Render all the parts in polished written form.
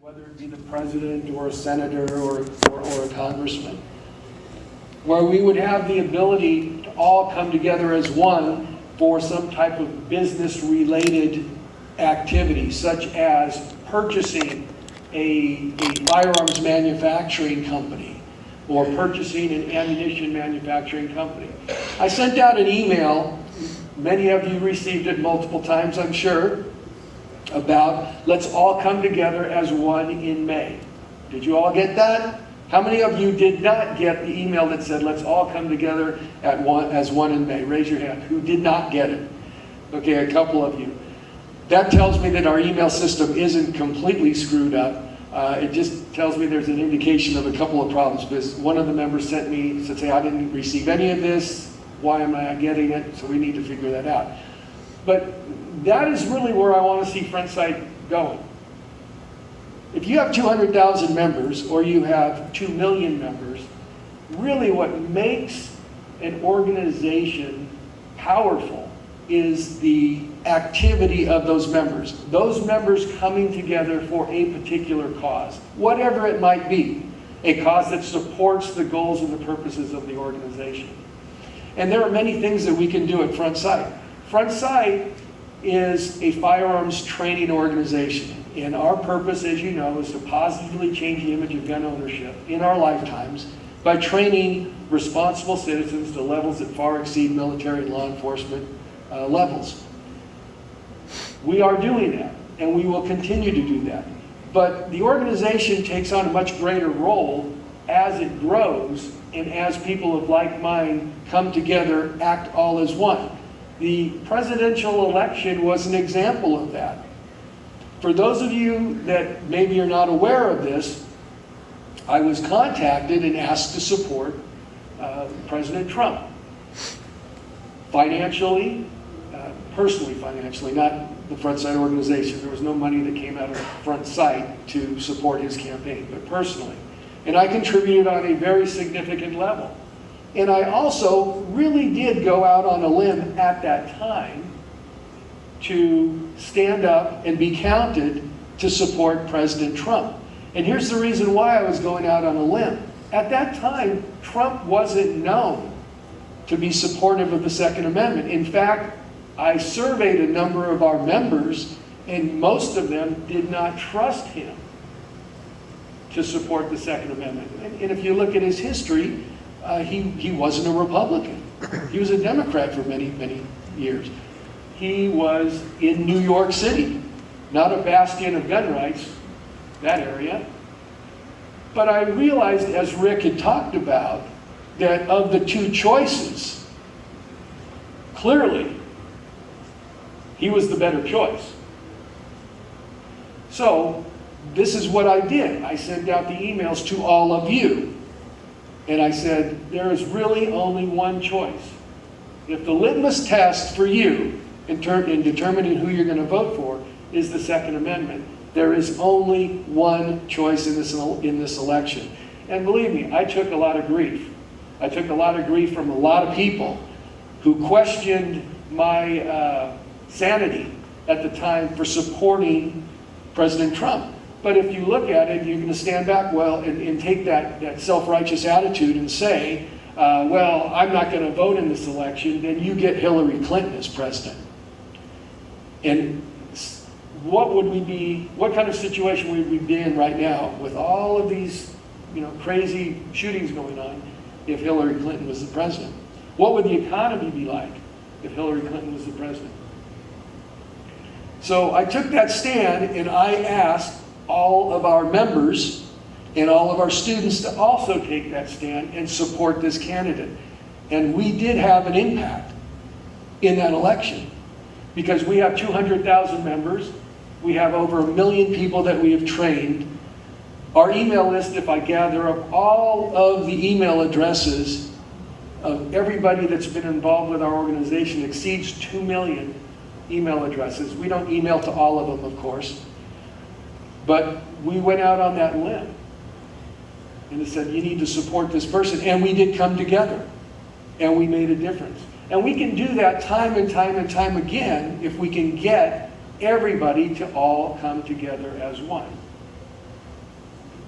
whether it be the president or a senator or a congressman, where we would have the ability to all come together as one for some type of business-related activity, such as purchasing a firearms manufacturing company or purchasing an ammunition manufacturing company. I sent out an email, many of you received it multiple times, I'm sure, about let's all come together as one in May. Did you all get that? How many of you did not get the email that said let's all come together as one in May? Raise your hand. Who did not get it? Okay, a couple of you. That tells me that our email system isn't completely screwed up. It just tells me there's an indication of a couple of problems, because one of the members said, hey, I didn't receive any of this. Why am I not getting it? So we need to figure that out. But that is really where I want to see Frontsight going. If you have 200,000 members or you have 2 million members, really what makes an organization powerful is the activity of those members. Those members coming together for a particular cause, whatever it might be, a cause that supports the goals and the purposes of the organization. And there are many things that we can do at Frontsight. Frontsight is a firearms training organization. And our purpose, as you know, is to positively change the image of gun ownership in our lifetimes by training responsible citizens to levels that far exceed military and law enforcement levels. We are doing that, and we will continue to do that. But the organization takes on a much greater role as it grows and as people of like mind come together, act all as one. The presidential election was an example of that. For those of you that maybe are not aware of this, I was contacted and asked to support President Trump. Financially, personally financially, not the Frontsight organization. There was no money that came out of Frontsight to support his campaign, but personally. And I contributed on a very significant level. And I also really did go out on a limb at that time to stand up and be counted to support President Trump. And here's the reason why I was going out on a limb. At that time, Trump wasn't known to be supportive of the Second Amendment. In fact, I surveyed a number of our members, and most of them did not trust him to support the Second Amendment. And if you look at his history, he wasn't a Republican. He was a Democrat for many, many years. He was in New York City, not a bastion of gun rights, that area. But I realized, as Rick had talked about, that of the two choices, clearly, he was the better choice. So, this is what I did. I sent out the emails to all of you. And I said, there is really only one choice. If the litmus test for you in determining who you're going to vote for is the Second Amendment, there is only one choice in this election. And believe me, I took a lot of grief. I took a lot of grief from a lot of people who questioned my sanity at the time for supporting President Trump. But if you look at it, you're going to stand back and take that self-righteous attitude and say, well, I'm not going to vote in this election, then you get Hillary Clinton as president. And what kind of situation would we be in right now with all of these crazy shootings going on if Hillary Clinton was the president? What would the economy be like if Hillary Clinton was the president? So I took that stand and I asked all of our members and all of our students to also take that stand and support this candidate. And we did have an impact in that election because we have 200,000 members. We have over 1 million people that we have trained. Our email list, if I gather up all of the email addresses of everybody that's been involved with our organization, exceeds 2 million email addresses. We don't email to all of them, of course. But we went out on that limb and it said, you need to support this person. And we did come together and we made a difference. And we can do that time and time and time again if we can get everybody to all come together as one.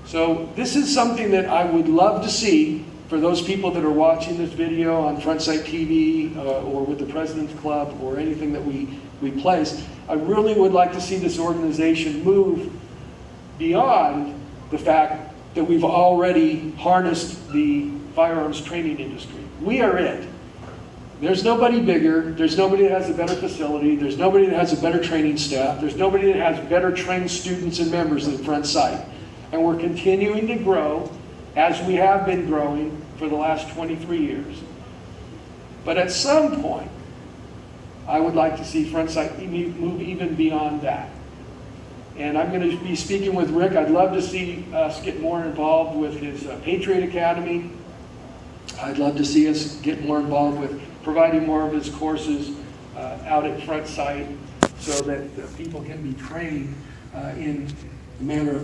So this is something that I would love to see for those people that are watching this video on Frontsight TV or with the President's Club or anything that we place. I really would like to see this organization move beyond the fact that we've already harnessed the firearms training industry. We are it. There's nobody bigger, there's nobody that has a better facility, there's nobody that has a better training staff, there's nobody that has better trained students and members than Frontsight. And we're continuing to grow as we have been growing for the last 23 years. But at some point, I would like to see Frontsight move even beyond that. And I'm going to be speaking with Rick. I'd love to see us get more involved with his Patriot Academy. I'd love to see us get more involved with providing more of his courses out at Frontsight so that people can be trained in the manner of